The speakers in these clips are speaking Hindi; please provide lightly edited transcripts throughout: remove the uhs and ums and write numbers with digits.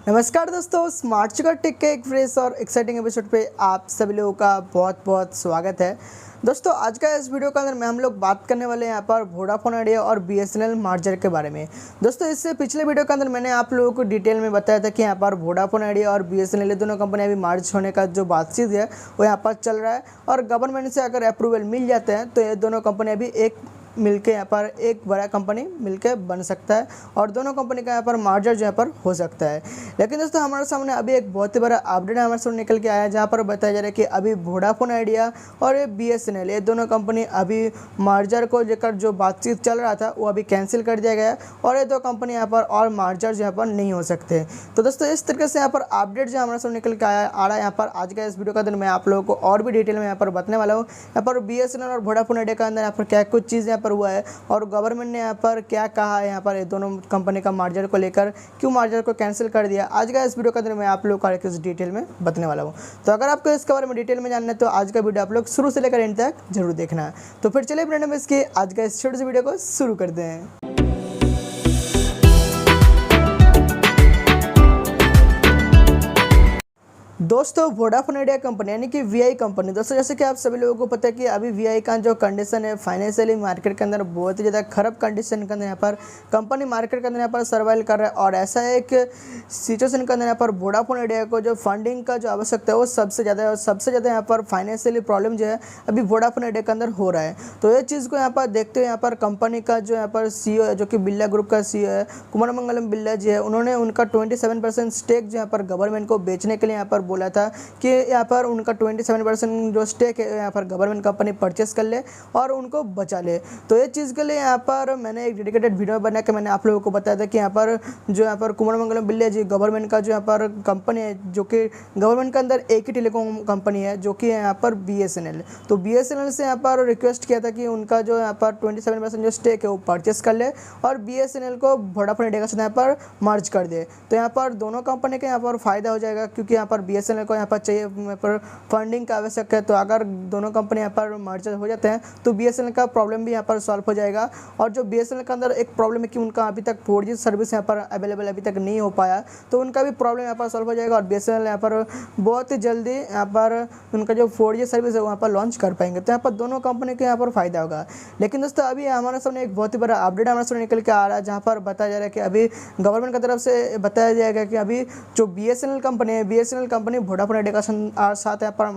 नमस्कार दोस्तों, स्मार्ट चुका टेक के एक फ्रेश और एक्साइटिंग एपिसोड पे आप सभी लोगों का बहुत बहुत स्वागत है। दोस्तों, आज का इस वीडियो के अंदर में हम लोग बात करने वाले हैं यहाँ पर वोडाफोन आइडिया और बीएसएनएल मर्जर के बारे में। दोस्तों, इससे पिछले वीडियो के अंदर मैंने आप लोगों को डिटेल में बताया था कि यहाँ पर वोडाफोन आइडिया और बीएसएनएल दोनों कंपनी अभी मर्ज होने का जो बातचीत है वो यहाँ पर चल रहा है और गवर्नमेंट से अगर अप्रूवल मिल जाते हैं तो ये दोनों कंपनी अभी एक मिलके यहाँ पर एक बड़ा कंपनी मिलके बन सकता है और दोनों कंपनी का यहाँ पर मर्जर जो यहाँ पर हो सकता है। लेकिन दोस्तों, हमारे सामने अभी एक बहुत ही बड़ा अपडेट हमारे सामने निकल के आया है, जहाँ पर बताया जा रहा है कि अभी वोडाफोन आइडिया और ये बीएसएनएल ये दोनों कंपनी अभी मर्जर को लेकर जो बातचीत चल रहा था वो अभी कैंसिल कर दिया गया है और ये दो कंपनी यहाँ पर और मर्जर यहाँ पर नहीं हो सकते। तो दोस्तों, इस तरीके से यहाँ पर अपडेट जो हमारे सामने निकल के आ रहा है यहाँ पर आज का इस वीडियो का दिन मैं आप लोगों को और भी डिटेल में यहाँ पर बताने वाला हूँ। यहाँ पर बीएसएनएल और वोडाफोन आइडिया का अंदर यहाँ पर क्या कुछ चीज़ यहाँ पर हुआ है और गवर्नमेंट ने यहाँ पर क्या कहा है, यहाँ पर ये दोनों कंपनी का मर्जर को लेकर क्यों मर्जर को कैंसिल कर दिया। आज का इस वीडियो का दिन मैं आप लोग को इस डिटेल में बताने वाला हूँ। तो अगर आपको इसके बारे में डिटेल में जानना है तो आज का वीडियो आप लोग शुरू से लेकर एंड तक जरूर देखना है। तो फिर चलिए बिना देरी के आज का इस छोटे से वीडियो को शुरू करते हैं। दोस्तों, वोडाफोन आइडिया कंपनी यानी कि वीआई कंपनी, दोस्तों जैसे कि आप सभी लोगों को पता है कि अभी वीआई का जो कंडीशन है फाइनेंशियली मार्केट के अंदर बहुत ही ज़्यादा खराब कंडीशन के अंदर यहाँ पर कंपनी मार्केट के अंदर यहाँ पर सर्वाइव कर रहा है और ऐसा एक सिचुएशन के अंदर यहाँ पर वोडाफोन आइडिया को जो फंडिंग का जो आवश्यकता है वो सबसे ज़्यादा है और सबसे ज़्यादा यहाँ पर फाइनेंशियली प्रॉब्लम जो है अभी वोडाफोन आइडिया के अंदर हो रहा है। तो ये चीज़ को यहाँ पर देखते हुए यहाँ पर कंपनी का जो यहाँ पर सीईओ है, जो कि बिरला ग्रुप का सीईओ है कुमार मंगलम बिरला जी है, उन्होंने उनका 27% स्टेक जो यहाँ पर गवर्नमेंट को बेचने के लिए यहाँ पर बोला था कि यहाँ पर उनका 27% जो स्टेक है यहाँ पर गवर्नमेंट कंपनी परचेस कर ले और उनको बचा ले। तो ये चीज़ के लिए यहाँ पर मैंने एक डेडिकेटेड वीडियो बना के मैंने आप लोगों को बताया था कि यहाँ पर जो यहाँ पर कुमार मंगलम बिरला जी गवर्नमेंट का जो यहाँ पर कंपनी है, जो कि गवर्नमेंट के अंदर एक ही टेलीकॉम कंपनी है जो कि यहाँ पर बीएसएनएल। तो बीएसएनएल से यहाँ पर रिक्वेस्ट किया था कि उनका जो यहाँ पर 27% जो स्टेक है वो परचेस कर ले और बीएसएनएल को वोडाफोन आइडिया के साथ यहाँ पर मर्ज कर दे। तो यहाँ पर दोनों कंपनी का यहाँ पर फायदा हो जाएगा, क्योंकि यहाँ पर बीएसएनएल को यहाँ पर चाहिए यहाँ पर फंडिंग का आवश्यक है। तो अगर दोनों कंपनी यहाँ पर मर्जर हो जाते हैं तो बीएसएनएल का प्रॉब्लम भी यहाँ पर सॉल्व हो जाएगा। और जो बीएसएनएल के अंदर एक प्रॉब्लम है कि उनका अभी तक 4G सर्विस यहाँ पर अवेलेबल अभी तक नहीं हो पाया, तो उनका भी प्रॉब्लम यहाँ पर सॉल्व हो जाएगा और बीएसएनएल यहाँ पर बहुत ही जल्दी यहाँ पर उनका जो 4G सर्विस है वहाँ पर लॉन्च कर पाएंगे। तो यहाँ पर दोनों कंपनी को यहाँ पर फायदा होगा। लेकिन दोस्तों, अभी हमारे सामने एक बहुत ही बड़ा अपडेट हमारे सामने निकल के आ रहा है, जहाँ पर बताया जा रहा है कि अभी गवर्नमेंट की तरफ से बताया जाएगा कि अभी जो बीएसएनएल कंपनी है, बीएसएनएल कंपनी वोडाफोन आइडिया का साथ यहाँ पर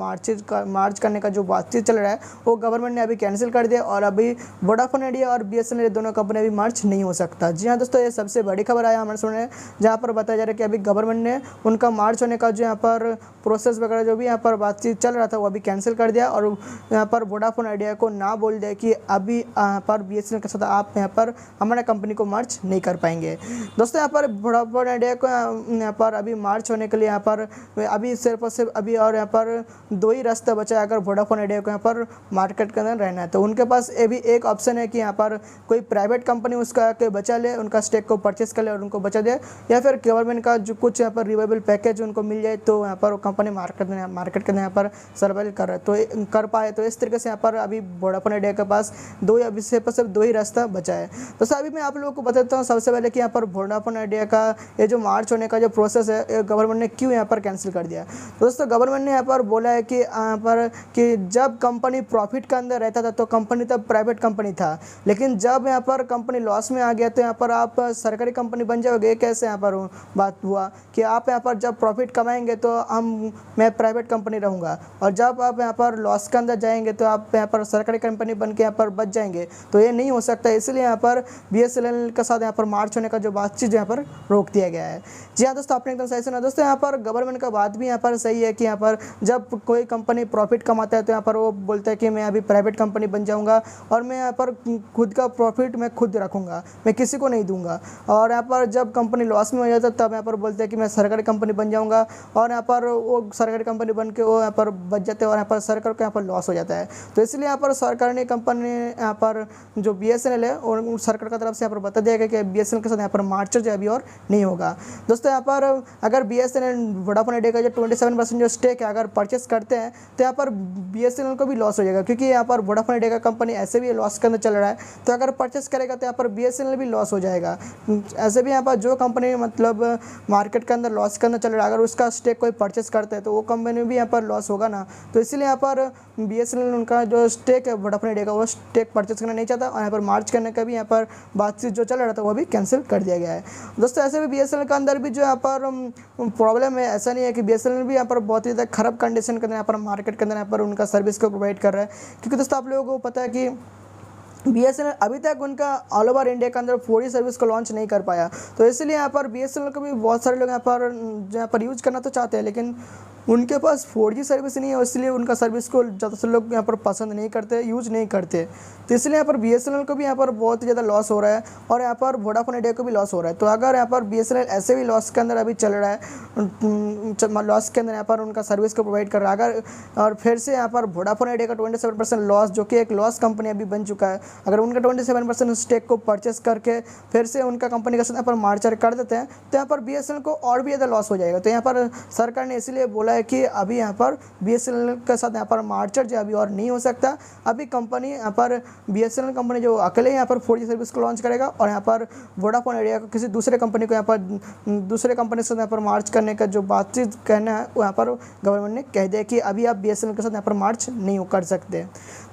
मार्च करने का जो बातचीत चल रहा है वो गवर्नमेंट ने अभी कैंसिल कर दिया और अभी वोडाफोन आइडिया और बीएसएनएल दोनों कंपनी अभी मार्च नहीं हो सकता। जी हाँ दोस्तों, ये सबसे बड़ी खबर आया हमारे सामने, जहाँ पर बताया जा रहा है कि अभी गवर्नमेंट ने उनका मार्च होने का जो यहाँ पर प्रोसेस वगैरह जो भी यहाँ पर बातचीत चल रहा था वो अभी कैंसिल कर दिया और यहाँ पर वोडाफोन आइडिया को ना बोल दिया कि अभी यहाँ पर बीएसएनएल के साथ आप यहाँ पर हमारे कंपनी को मार्च नहीं कर पाएंगे। दोस्तों, यहाँ पर वोडाफोन आइडिया को यहाँ पर अभी मार्च होने के लिए यहाँ पर अभी सिर्फ और सिर्फ अभी और यहाँ पर दो ही रास्ता बचा है। अगर वोडाफोन आइडिया को यहाँ पर मार्केट के अंदर रहना है तो उनके पास ये भी एक ऑप्शन है कि यहाँ पर कोई प्राइवेट कंपनी उसका के बचा ले, उनका स्टेक को परचेस कर ले और उनको बचा दे, या फिर गवर्नमेंट का जो कुछ यहाँ पर रिवाइवल पैकेज उनको मिल जाए तो यहाँ पर कंपनी मार्केट के अंदर यहाँ पर सर्वाइव कर पाए। तो इस तरीके से यहाँ पर अभी वोडाफोन आइडिया के पास अभी सिर्फ दो ही रास्ता बचा है। तो अभी मैं आप लोगों को बताता हूँ सबसे पहले कि यहाँ पर वोडाफोन आइडिया का ये जो मार्च होने का जो प्रोसेस है गवर्नमेंट ने क्यों यहाँ पर कैंसिल कर दिया। दोस्तों, गवर्नमेंट ने यहाँ पर बोला है कि यहाँ पर कि जब कंपनी प्रॉफिट के अंदर रहता था तो कंपनी तब प्राइवेट कंपनी था, लेकिन जब यहाँ पर कंपनी लॉस में आ गया तो यहाँ पर आप सरकारी कंपनी बन जाओगे। कैसे यहाँ पर बात हुआ कि आप यहाँ पर जब प्रॉफिट कमाएंगे तो मैं प्राइवेट कंपनी रहूँगा और जब आप यहाँ पर लॉस के अंदर जाएंगे तो आप यहाँ पर सरकारी कंपनी बन के यहाँ पर बच जाएंगे। तो ये नहीं हो सकता, इसलिए यहाँ पर बीएसएनएल के साथ यहाँ पर मार्च होने का जो बातचीत यहाँ पर रोक दिया गया है। जी हाँ दोस्तों, आपने एकदम सही सुना। दोस्तों, यहाँ पर गवर्नमेंट का बात भी यहाँ पर सही है कि यहाँ पर जब कोई कंपनी प्रॉफिट कमाता है तो यहाँ पर वो बोलता है कि मैं अभी प्राइवेट कंपनी बन जाऊँगा और मैं यहाँ पर खुद का प्रॉफिट मैं खुद रखूँगा, मैं किसी को नहीं दूंगा। और यहाँ पर जब कंपनी लॉस में हो जाता है तब यहाँ पर बोलते हैं कि मैं सरकारी कंपनी बन जाऊँगा और यहाँ पर वो सरकारी कंपनी बन के वो यहाँ पर बच जाते हैं और यहाँ पर सरकार को यहाँ पर लॉस हो जाता है। तो इसलिए यहाँ पर सरकारी कंपनी यहाँ पर जो बीएसएनएल है और सरकार की तरफ से यहाँ पर बता दिया गया कि बीएसएनएल के साथ यहाँ पर मार्च जो अभी और नहीं होगा। दोस्तों, यहाँ पर अगर बीएसएनएल वोडाफोन आइडिया का जो 27% जो स्टेक है अगर परचेस करते हैं तो यहाँ पर BSNL को भी लॉस हो जाएगा, क्योंकि यहाँ पर वोडाफोन आइडिया का कंपनी ऐसे भी लॉस के अंदर चल रहा है। तो अगर परचेस करेगा तो यहाँ पर BSNL भी लॉस हो जाएगा। ऐसे भी यहाँ पर जो कंपनी मतलब मार्केट के अंदर लॉस के अंदर चल रहा है, अगर उसका स्टेक कोई परचेस करता है तो वो कंपनी भी यहाँ पर लॉस होगा ना। तो इसीलिए यहाँ पर BSNL उनका जो स्टेक है वोडाफोन आइडिया का वो स्टेक परचेस करना नहीं चाहता, और यहाँ पर मार्च करने का भी यहाँ पर बातचीत जो चल रहा था वो भी कैंसिल कर दिया गया है। दोस्तों ऐसे भी BSNL के अंदर भी जो यहाँ पर प्रॉब्लम है, ऐसा नहीं है कि BSNL भी यहाँ पर बहुत ही ज़्यादा खराब कंडीशन के अंदर यहाँ पर मार्केट के अंदर यहाँ पर उनका सर्विस को प्रोवाइड कर रहा है। क्योंकि दोस्तों आप लोगों को पता है कि BSNL अभी तक उनका ऑल ओवर इंडिया के अंदर 4G सर्विस को लॉन्च नहीं कर पाया। तो इसलिए यहाँ पर BSNL को भी बहुत सारे लोग यहाँ पर यूज करना तो चाहते हैं, लेकिन उनके पास 4G सर्विस नहीं है, इसलिए उनका सर्विस को ज़्यादातर लोग यहाँ पर पसंद नहीं करते, यूज़ नहीं करते। तो इसलिए यहाँ पर BSNL को भी यहाँ पर बहुत ही ज़्यादा लॉस हो रहा है, और यहाँ पर वोडाफोन आइडिया को भी लॉस हो रहा है। तो अगर यहाँ पर BSNL ऐसे भी लॉस के अंदर अभी चल रहा है, लॉस के अंदर यहाँ पर उनका सर्विस को प्रोवाइड कर रहा है, अगर और फिर से यहाँ पर वोडाफोन आइडिया का 27% लॉस, जो कि एक लॉस कंपनी अभी बन चुका है, अगर उनका 27% स्टेक को परचेस करके फिर से उनका कंपनी का साथ यहाँ पर मार्चर कर देते हैं तो यहाँ पर BSNL को और भी ज़्यादा लॉस हो जाएगा। तो यहाँ पर सरकार ने इसीलिए बोला है कि अभी यहाँ पर BSNL के साथ यहाँ पर मार्चर जो अभी और नहीं हो सकता। अभी कंपनी यहाँ पर BSNL कंपनी जो अकेले यहाँ पर 4G सर्विस को लॉन्च करेगा, और यहाँ पर वोडाफोन आइडिया को किसी दूसरे कंपनी को यहाँ पर दूसरे कंपनी से यहाँ पर मार्च करने का जो बातचीत कहना है वो यहाँ पर गवर्नमेंट ने कह दिया कि अभी आप BSNL के साथ यहाँ पर मार्च नहीं कर सकते।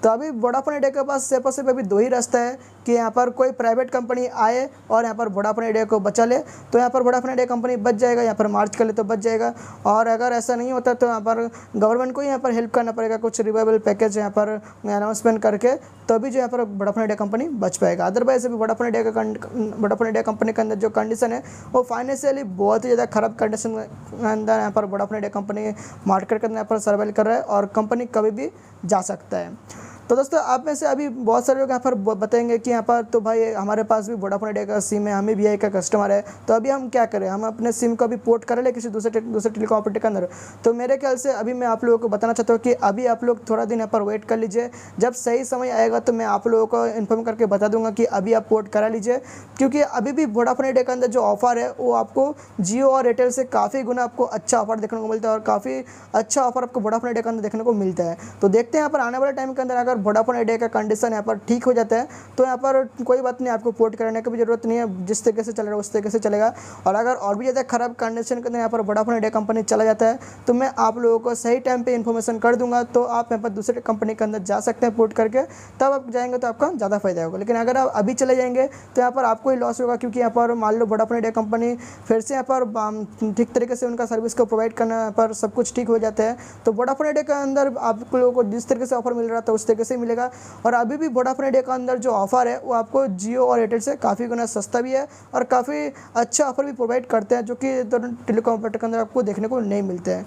तो अभी वोडाफोन आइडिया के पास सिर्फ और सिर्फ अभी दो ही रास्ता है कि यहाँ पर कोई प्राइवेट कंपनी आए और यहाँ पर वोडाफोन आइडिया को बचा ले, तो यहाँ पर वोडाफोन आइडिया कंपनी बच जाएगा, यहाँ पर मार्च कर ले तो बच जाएगा। और अगर ऐसा नहीं होता तो यहाँ पर गवर्नमेंट को यहाँ पर हेल्प करना पड़ेगा, कुछ रिवाइवल पैकेज यहाँ पर अनाउंसमेंट करके, तभी जो यहाँ पर वोडाफोन आइडिया कंपनी बच पाएगा। अदरवाइज अभी वोडाफोन आइडिया कंपनी के अंदर जो कंडीशन है वो फाइनेंशियली बहुत ही ज़्यादा खराब कंडीशन के अंदर यहाँ पर वोडाफोन आइडिया कंपनी मार्केट के अंदर यहाँ पर सर्वाइव कर रहा है, और कंपनी कभी भी जा सकता है। तो दोस्तों आप में से अभी बहुत सारे लोग यहाँ पर बताएंगे कि यहाँ पर तो भाई हमारे पास भी वोडाफोन आइडिया का सिम है, हमें VI का कस्टमर है, तो अभी हम क्या करें, हम अपने सिम को अभी पोर्ट कर ले किसी दूसरे टेलीकॉम ऑपरेटर के अंदर। तो मेरे ख्याल से अभी मैं आप लोगों को बताना चाहता हूँ कि अभी आप लोग थोड़ा दिन यहाँ पर वेट कर लीजिए, जब सही समय आएगा तो मैं आप लोगों को इन्फॉर्म करके बता दूंगा कि अभी आप पोर्ट करा लीजिए। क्योंकि अभी भी वोडाफोन आइडिया के अंदर जो ऑफर है वो आपको जियो और एयरटेल से काफ़ी गुना आपको अच्छा ऑफर देखने को मिलता है, और काफ़ी अच्छा ऑफर आपको वोडाफोन आइडिया के अंदर देखने को मिलता है। तो देखते हैं यहाँ पर आने वाले टाइम के अंदर अगर वोडाफोन आइडिया का कंडीशन यहाँ पर ठीक हो जाता है तो यहाँ पर कोई बात नहीं, आपको पोर्ट कराने की भी जरूरत नहीं है, जिस तरीके से चल रहा है उस तरीके से चलेगा। और अगर और भी ज़्यादा खराब कंडीशन के अंदर यहाँ पर वोडाफोन आइडिया कंपनी चला जाता है तो मैं आप लोगों को सही टाइम पे इन्फॉर्मेशन कर दूंगा, तो आप यहाँ पर दूसरे कंपनी के अंदर जा सकते हैं पोर्ट करके, तब आप जाएंगे तो आपका ज़्यादा फायदा होगा। लेकिन अगर आप अभी चले जाएंगे तो यहाँ पर आपको ही लॉस होगा, क्योंकि यहाँ पर मान लो वोडाफोन आइडिया कंपनी फिर से यहाँ पर ठीक तरीके से उनका सर्विस को प्रोवाइड करना यहाँ पर सब कुछ ठीक हो जाता है, तो वोडाफोन आइडिया के अंदर आप लोगों को जिस तरीके से ऑफर मिल रहा था उस तरीके से मिलेगा। और अभी भी वोडाफोन आइडिया के अंदर जो ऑफर है वो आपको जियो और एयरटेल से काफ़ी गुना सस्ता भी है, और काफ़ी अच्छा ऑफर भी प्रोवाइड करते हैं, जो कि दोनों टेलीकॉम ऑपरेटर के अंदर आपको देखने को नहीं मिलते हैं।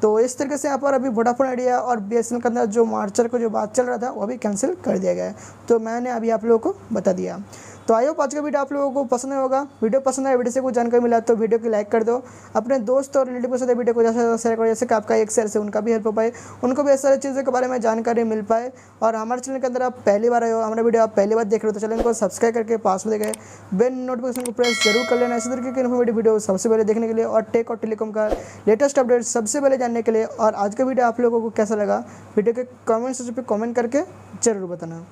तो इस तरीके से यहाँ पर अभी वोडाफोन आइडिया और BSNL के अंदर जो मार्चर को जो बात चल रहा था वो भी कैंसिल कर दिया गया है। तो मैंने अभी आप लोगों को बता दिया। तो आई होप आज का वीडियो आप लोगों को पसंद होगा। वीडियो पसंद आया, वीडियो से कुछ जानकारी मिला तो वीडियो को लाइक कर दो, अपने दोस्त और रिलेटिव के साथ वीडियो को ज़्यादा शेयर करो, जैसे कि आपका एक शेयर से उनका भी हेल्प हो पाए, उनको भी ऐसी सारी चीज़ों के बारे में जानकारी मिल पाए। और हमारे चैनल के अंदर आप पहली बार आए हो, हमारा वीडियो आप पहली बार देख रहे हो, तो चैनल को सब्सक्राइब करके पास में देखे बेल नोटिफिकेशन को प्रेस जरूर कर लेना, इसी तरीके के इन्फॉर्मेटिव वीडियो सबसे पहले देखने के लिए और टेक और टेलीकॉम का लेटेस्ट अपडेट सबसे पहले जानने के लिए। और आज का वीडियो आप लोगों को कैसा लगा, वीडियो के कमेंट सेक्शन पर कमेंट करके जरूर बताना।